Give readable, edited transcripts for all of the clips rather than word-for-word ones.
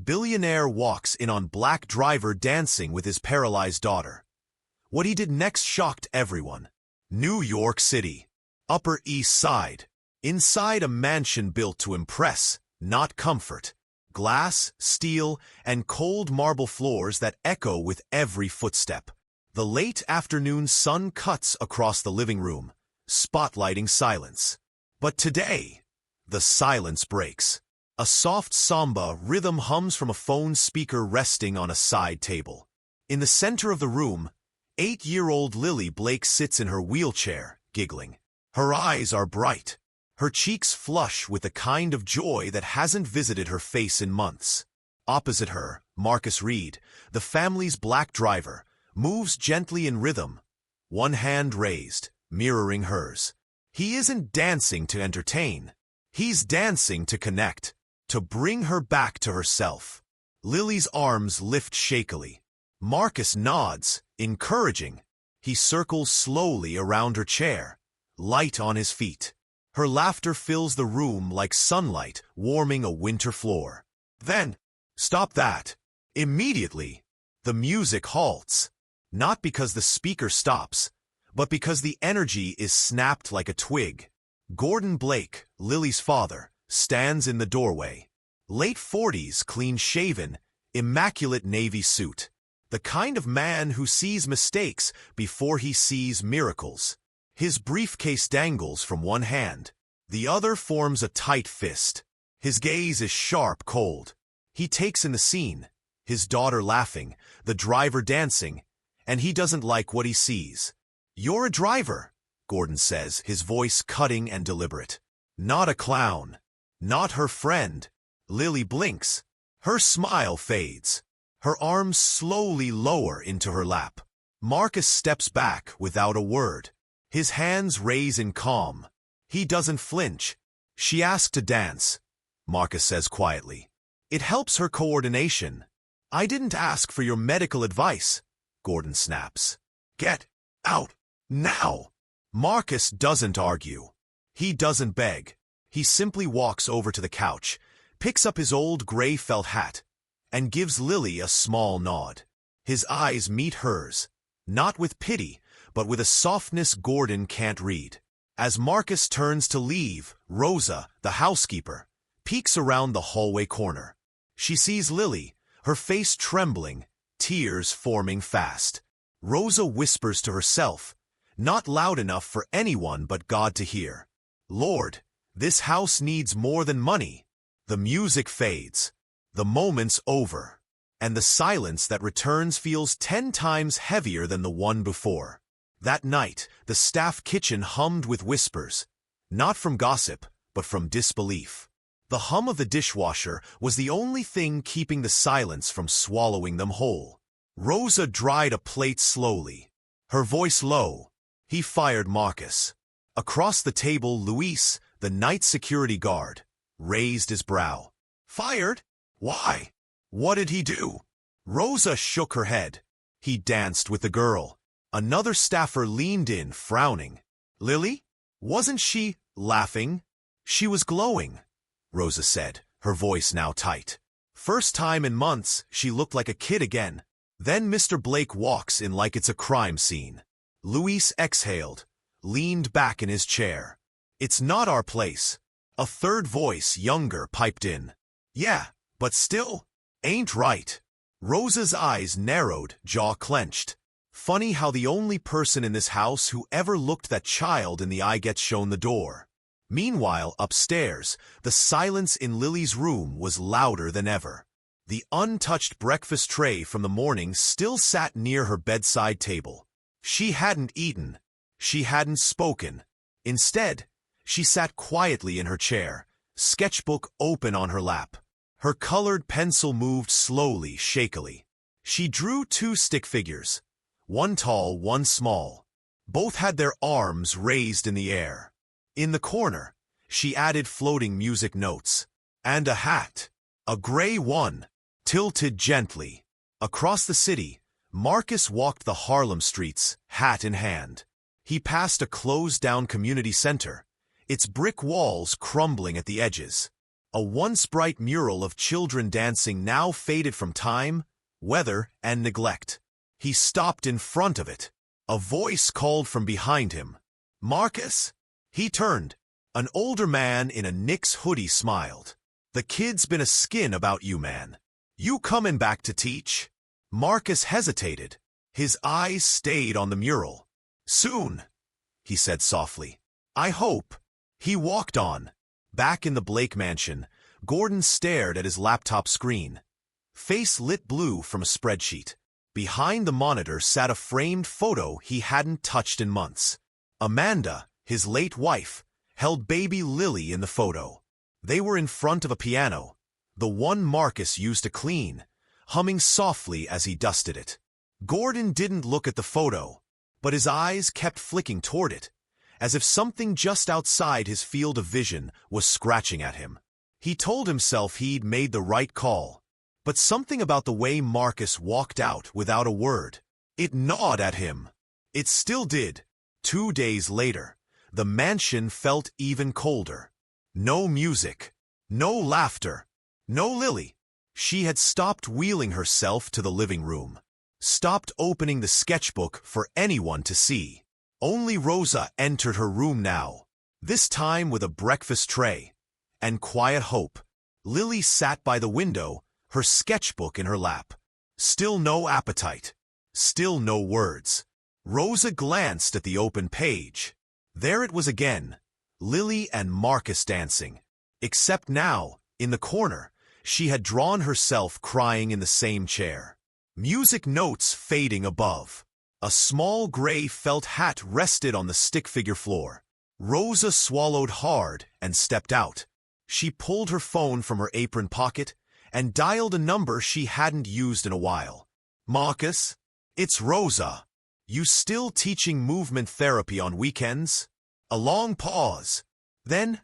Billionaire walks in on black driver dancing with his paralyzed daughter. What he did next shocked everyone. New York City. Upper East Side. Inside a mansion built to impress, not comfort. Glass, steel, and cold marble floors that echo with every footstep. The late afternoon sun cuts across the living room, spotlighting silence. But today, the silence breaks. A soft samba rhythm hums from a phone speaker resting on a side table. In the center of the room, 8-year-old Lily Blake sits in her wheelchair, giggling. Her eyes are bright. Her cheeks flush with the kind of joy that hasn't visited her face in months. Opposite her, Marcus Reed, the family's black driver, moves gently in rhythm, one hand raised, mirroring hers. He isn't dancing to entertain. He's dancing to connect, to bring her back to herself. Lily's arms lift shakily. Marcus nods, encouraging. He circles slowly around her chair, light on his feet. Her laughter fills the room like sunlight warming a winter floor. Then, stop that. Immediately, the music halts. Not because the speaker stops, but because the energy is snapped like a twig. Gordon Blake, Lily's father, stands in the doorway. Late 40s, clean-shaven, immaculate navy suit. The kind of man who sees mistakes before he sees miracles. His briefcase dangles from one hand. The other forms a tight fist. His gaze is sharp, cold. He takes in the scene, his daughter laughing, the driver dancing, and he doesn't like what he sees. "You're a driver," Gordon says, his voice cutting and deliberate. "Not a clown. Not her friend." Lily blinks. Her smile fades. Her arms slowly lower into her lap. Marcus steps back without a word. His hands raise in calm. He doesn't flinch. "She asked to dance," Marcus says quietly. "It helps her coordination." "I didn't ask for your medical advice," Gordon snaps. "Get out now." Marcus doesn't argue. He doesn't beg. He simply walks over to the couch, picks up his old gray felt hat, and gives Lily a small nod. His eyes meet hers, not with pity, but with a softness Gordon can't read. As Marcus turns to leave, Rosa, the housekeeper, peeks around the hallway corner. She sees Lily, her face trembling, tears forming fast. Rosa whispers to herself, not loud enough for anyone but God to hear, "Lord, this house needs more than money." The music fades. The moment's over. And the silence that returns feels 10 times heavier than the one before. That night, the staff kitchen hummed with whispers, not from gossip, but from disbelief. The hum of the dishwasher was the only thing keeping the silence from swallowing them whole. Rosa dried a plate slowly, her voice low. He fired Marcus. Across the table, Luis, the night security guard, raised his brow. "Fired? Why? What did he do?" Rosa shook her head. "He danced with the girl." Another staffer leaned in, frowning. "Lily? Wasn't she laughing?" "She was glowing," Rosa said, her voice now tight. "First time in months, she looked like a kid again." Then Mr. Blake walks in like it's a crime scene. Luis exhaled, leaned back in his chair. "It's not our place." A third voice, younger, piped in. "Yeah, but still, ain't right." Rosa's eyes narrowed, jaw clenched. Funny how the only person in this house who ever looked that child in the eye gets shown the door. Meanwhile, upstairs, the silence in Lily's room was louder than ever. The untouched breakfast tray from the morning still sat near her bedside table. She hadn't eaten. She hadn't spoken. Instead, she sat quietly in her chair, sketchbook open on her lap. Her colored pencil moved slowly, shakily. She drew 2 stick figures, one tall, one small. Both had their arms raised in the air. In the corner, she added floating music notes. And a hat. A gray one, tilted gently. Across the city, Marcus walked the Harlem streets, hat in hand. He passed a closed-down community center, its brick walls crumbling at the edges. A once bright mural of children dancing now faded from time, weather, and neglect. He stopped in front of it. A voice called from behind him. "Marcus?" He turned. An older man in a Knicks hoodie smiled. "The kid's been a skin about you, man. You comin' back to teach?" Marcus hesitated. His eyes stayed on the mural. "Soon," he said softly. "I hope." He walked on. Back in the Blake mansion, Gordon stared at his laptop screen. Face lit blue from a spreadsheet. Behind the monitor sat a framed photo he hadn't touched in months. Amanda, his late wife, held baby Lily in the photo. They were in front of a piano, the one Marcus used to clean, humming softly as he dusted it. Gordon didn't look at the photo, but his eyes kept flicking toward it, as if something just outside his field of vision was scratching at him. He told himself he'd made the right call, but something about the way Marcus walked out without a word, it gnawed at him. It still did. 2 days later, the mansion felt even colder. No music, no laughter, no Lily. She had stopped wheeling herself to the living room, stopped opening the sketchbook for anyone to see. Only Rosa entered her room now, this time with a breakfast tray and quiet hope. Lily sat by the window, her sketchbook in her lap. Still no appetite, still no words. Rosa glanced at the open page. There it was again, Lily and Marcus dancing. Except now, in the corner, she had drawn herself crying in the same chair. Music notes fading above. A small gray felt hat rested on the stick-figure floor. Rosa swallowed hard and stepped out. She pulled her phone from her apron pocket and dialed a number she hadn't used in a while. "Marcus? It's Rosa. You still teaching movement therapy on weekends?" A long pause. Then,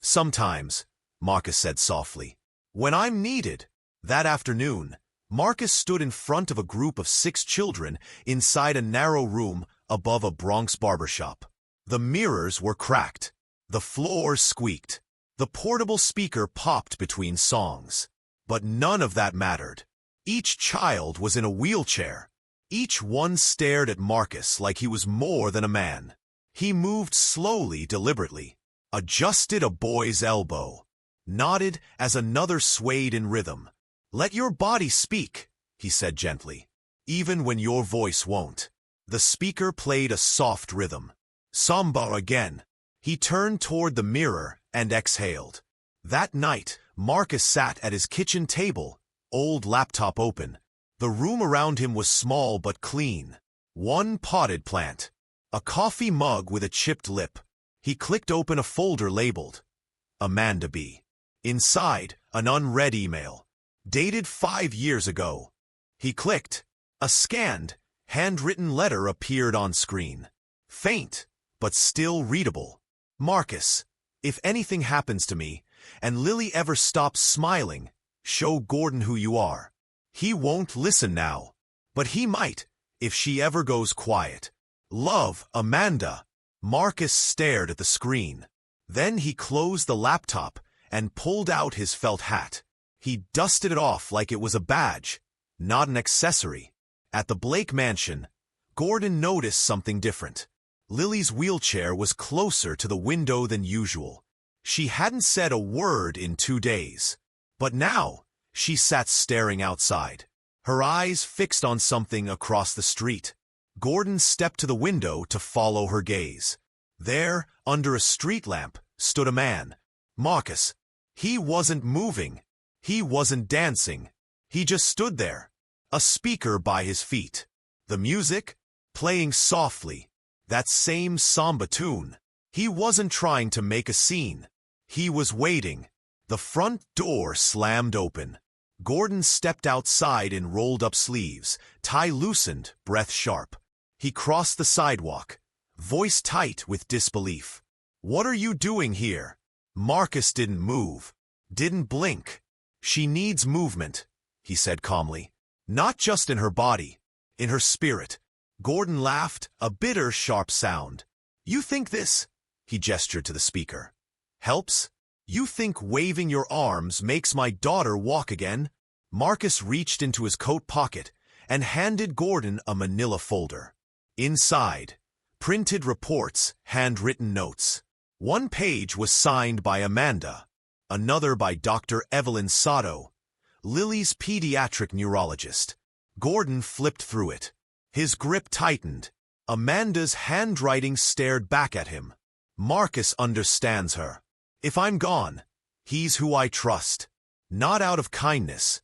"Sometimes," Marcus said softly. "When I'm needed." That afternoon, Marcus stood in front of a group of 6 children inside a narrow room above a Bronx barbershop. The mirrors were cracked. The floors squeaked. The portable speaker popped between songs. But none of that mattered. Each child was in a wheelchair. Each one stared at Marcus like he was more than a man. He moved slowly, deliberately, adjusted a boy's elbow, nodded as another swayed in rhythm. "Let your body speak," he said gently, "even when your voice won't." The speaker played a soft rhythm. Samba again. He turned toward the mirror and exhaled. That night, Marcus sat at his kitchen table, old laptop open. The room around him was small but clean. One potted plant. A coffee mug with a chipped lip. He clicked open a folder labeled Amanda B. Inside, an unread email, dated 5 years ago. He clicked. A scanned, handwritten letter appeared on screen. Faint, but still readable. "Marcus, if anything happens to me, and Lily ever stops smiling, show Gordon who you are. He won't listen now, but he might, if she ever goes quiet. Love, Amanda." Marcus stared at the screen. Then he closed the laptop and pulled out his felt hat. He dusted it off like it was a badge, not an accessory. At the Blake mansion, Gordon noticed something different. Lily's wheelchair was closer to the window than usual. She hadn't said a word in 2 days. But now, she sat staring outside, her eyes fixed on something across the street. Gordon stepped to the window to follow her gaze. There, under a street lamp, stood a man. Marcus. He wasn't moving. He wasn't dancing. He just stood there, a speaker by his feet. The music, playing softly, that same samba tune. He wasn't trying to make a scene. He was waiting. The front door slammed open. Gordon stepped outside in rolled-up sleeves, tie loosened, breath sharp. He crossed the sidewalk, voice tight with disbelief. "What are you doing here?" Marcus didn't move, didn't blink. "She needs movement," he said calmly. "Not just in her body, in her spirit." Gordon laughed, a bitter, sharp sound. "You think this," he gestured to the speaker, "helps? You think waving your arms makes my daughter walk again? Marcus reached into his coat pocket and handed Gordon a manila folder. Inside, printed reports, handwritten notes. One page was signed by Amanda, another by Dr. Evelyn Sato, Lily's pediatric neurologist. Gordon flipped through it. His grip tightened. Amanda's handwriting stared back at him. Marcus understands her. If I'm gone, he's who I trust. Not out of kindness,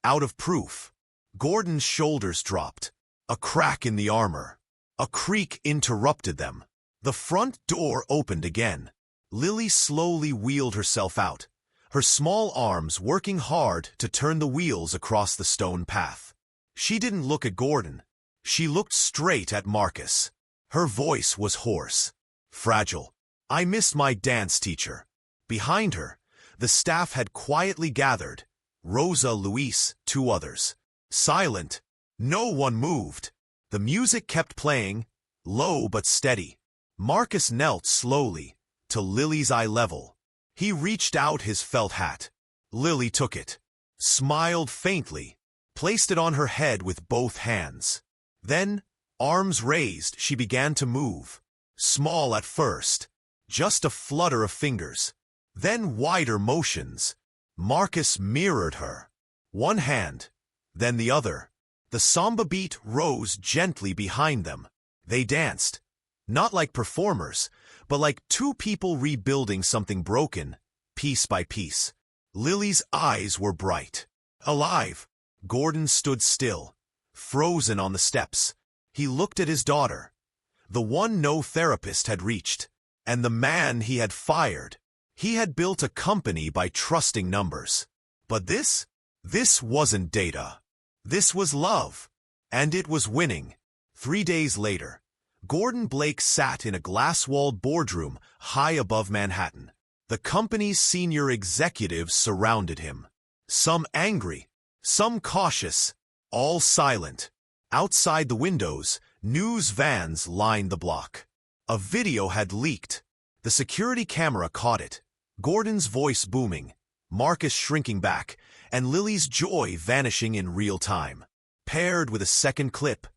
out of proof. Gordon's shoulders dropped. A crack in the armor. A creak interrupted them. The front door opened again. Lily slowly wheeled herself out, her small arms working hard to turn the wheels across the stone path. She didn't look at Gordon. She looked straight at Marcus. Her voice was hoarse, fragile. I miss my dance teacher. Behind her, the staff had quietly gathered. Rosa, Luis, two others. Silent. No one moved. The music kept playing, low but steady. Marcus knelt slowly, to Lily's eye level. He reached out his felt hat. Lily took it, smiled faintly, placed it on her head with both hands. Then, arms raised, she began to move. Small at first, just a flutter of fingers. Then wider motions. Marcus mirrored her. One hand, then the other. The samba beat rose gently behind them. They danced, not like performers, but like two people rebuilding something broken, piece by piece. Lily's eyes were bright, alive. Gordon stood still, frozen on the steps. He looked at his daughter, the one no therapist had reached, and the man he had fired. He had built a company by trusting numbers. But this wasn't data. This was love. And it was winning. 3 days later, Gordon Blake sat in a glass-walled boardroom high above Manhattan. The company's senior executives surrounded him. Some angry, some cautious, all silent. Outside the windows, news vans lined the block. A video had leaked. The security camera caught it. Gordon's voice booming, Marcus shrinking back, and Lily's joy vanishing in real time. Paired with a second clip,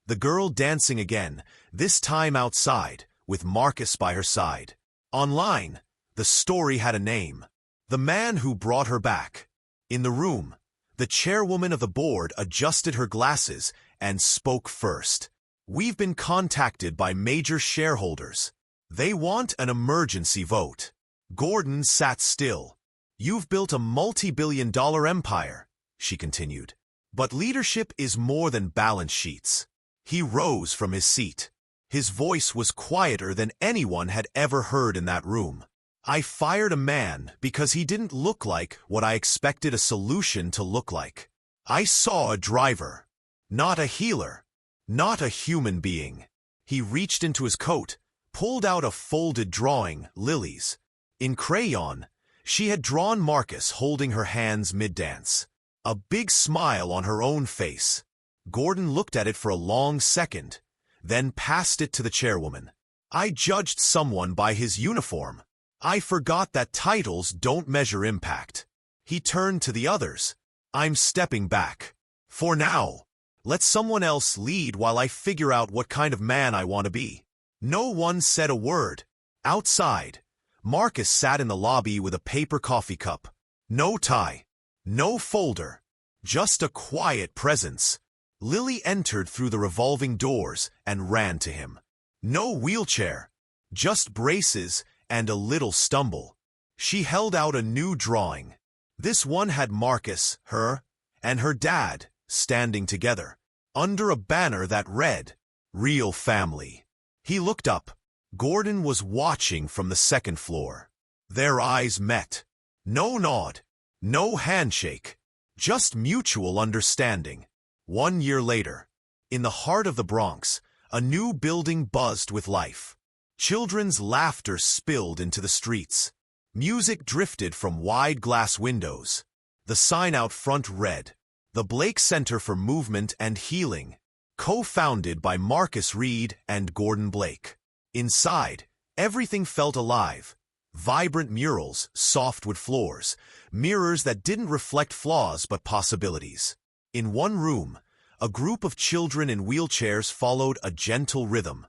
the girl dancing again, this time outside, with Marcus by her side. Online, the story had a name. The man who brought her back. In the room, the chairwoman of the board adjusted her glasses and spoke first. We've been contacted by major shareholders. They want an emergency vote. Gordon sat still. You've built a multi-billion-dollar empire, she continued. But leadership is more than balance sheets. He rose from his seat. His voice was quieter than anyone had ever heard in that room. I fired a man because he didn't look like what I expected a solution to look like. I saw a driver, not a healer, not a human being. He reached into his coat, pulled out a folded drawing, Lily's. In crayon, she had drawn Marcus holding her hands mid-dance. A big smile on her own face. Gordon looked at it for a long second, then passed it to the chairwoman. I judged someone by his uniform. I forgot that titles don't measure impact. He turned to the others. I'm stepping back. For now, let someone else lead while I figure out what kind of man I want to be. No one said a word. Outside, Marcus sat in the lobby with a paper coffee cup. No tie, no folder, just a quiet presence. Lily entered through the revolving doors and ran to him. No wheelchair, just braces and a little stumble. She held out a new drawing. This one had Marcus, her, and her dad standing together, under a banner that read, Real Family. He looked up. Gordon was watching from the second floor. Their eyes met. No nod, no handshake, just mutual understanding. 1 year later, in the heart of the Bronx, a new building buzzed with life. Children's laughter spilled into the streets. Music drifted from wide glass windows. The sign out front read, The Blake Center for Movement and Healing, co-founded by Marcus Reed and Gordon Blake. Inside, everything felt alive. Vibrant murals, softwood floors, mirrors that didn't reflect flaws but possibilities. In one room, a group of children in wheelchairs followed a gentle rhythm,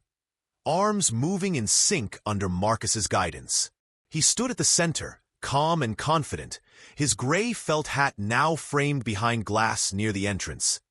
arms moving in sync under Marcus's guidance. He stood at the center, calm and confident, his gray felt hat now framed behind glass near the entrance,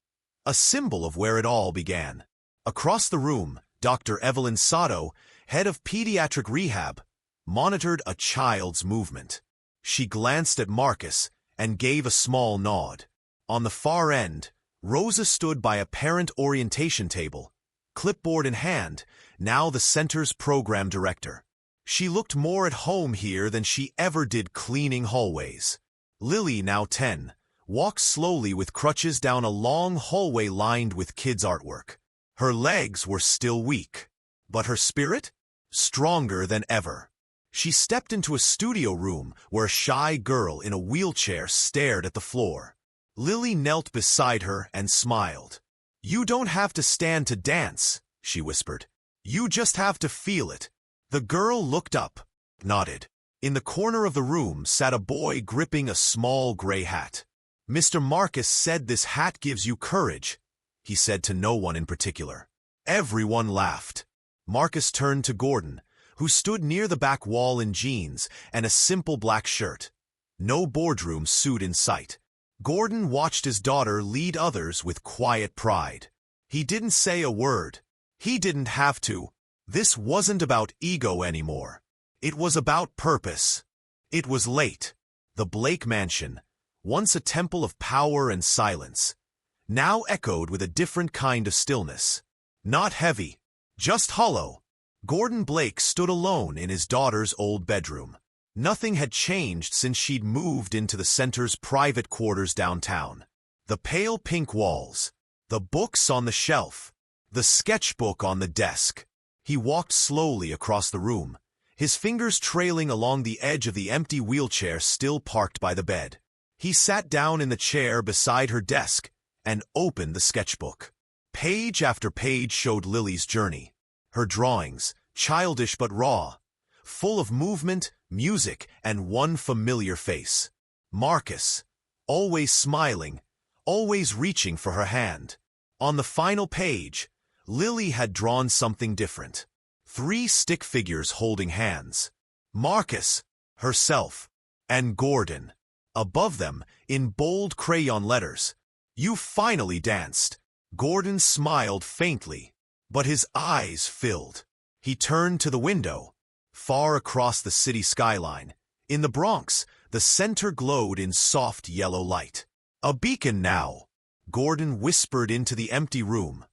a symbol of where it all began. Across the room, Dr. Evelyn Sato, head of pediatric rehab, monitored a child's movement. She glanced at Marcus and gave a small nod. On the far end, Rosa stood by a parent orientation table, clipboard in hand, now the center's program director. She looked more at home here than she ever did cleaning hallways. Lily, now 10, walked slowly with crutches down a long hallway lined with kids' artwork. Her legs were still weak, but her spirit? Stronger than ever. She stepped into a studio room where a shy girl in a wheelchair stared at the floor. Lily knelt beside her and smiled. "You don't have to stand to dance," she whispered. "You just have to feel it." The girl looked up, nodded. In the corner of the room sat a boy gripping a small gray hat. "Mr. Marcus said this hat gives you courage," he said to no one in particular. Everyone laughed. Marcus turned to Gordon, who stood near the back wall in jeans and a simple black shirt. No boardroom suit in sight. Gordon watched his daughter lead others with quiet pride. He didn't say a word. He didn't have to. This wasn't about ego anymore. It was about purpose. It was late. The Blake mansion, once a temple of power and silence, now echoed with a different kind of stillness. Not heavy, just hollow. Gordon Blake stood alone in his daughter's old bedroom. Nothing had changed since she'd moved into the center's private quarters downtown. The pale pink walls, the books on the shelf, the sketchbook on the desk. He walked slowly across the room, his fingers trailing along the edge of the empty wheelchair still parked by the bed. He sat down in the chair beside her desk and opened the sketchbook. Page after page showed Lily's journey. Her drawings, childish but raw, full of movement, music, and one familiar face. Marcus, always smiling, always reaching for her hand. On the final page, Lily had drawn something different. 3 stick figures holding hands. Marcus, herself, and Gordon. Above them, in bold crayon letters, "You finally danced." Gordon smiled faintly, but his eyes filled. He turned to the window. Far across the city skyline, in the Bronx, the center glowed in soft yellow light. "A beacon now," Gordon whispered into the empty room,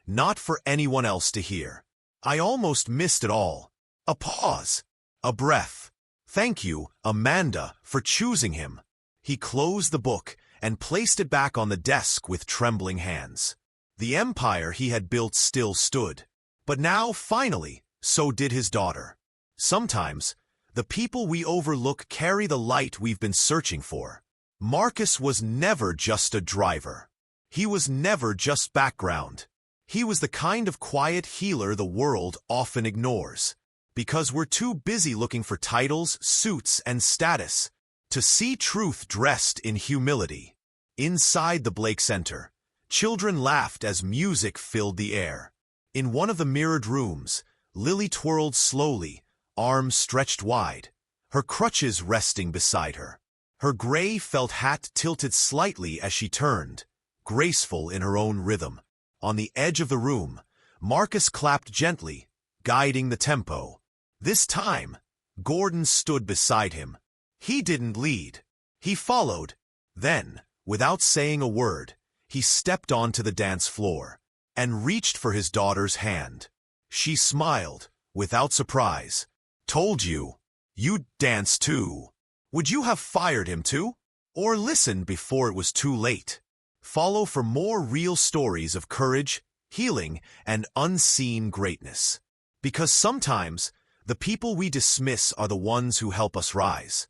not for anyone else to hear. "I almost missed it all." A pause, a breath. "Thank you, Amanda, for choosing him." He closed the book and placed it back on the desk with trembling hands. The empire he had built still stood. But now, finally, so did his daughter. Sometimes, the people we overlook carry the light we've been searching for. Marcus was never just a driver. He was never just background. He was the kind of quiet healer the world often ignores, because we're too busy looking for titles, suits, and status to see truth dressed in humility. Inside the Blake Center, children laughed as music filled the air. In one of the mirrored rooms, Lily twirled slowly, arms stretched wide, her crutches resting beside her. Her gray felt hat tilted slightly as she turned, graceful in her own rhythm. On the edge of the room, Marcus clapped gently, guiding the tempo. This time, Gordon stood beside him. He didn't lead. He followed. Then, without saying a word, he stepped onto the dance floor and reached for his daughter's hand. She smiled, without surprise. "Told you. You'd dance too." Would you have fired him too? Or listened before it was too late? Follow for more real stories of courage, healing, and unseen greatness. Because sometimes, the people we dismiss are the ones who help us rise.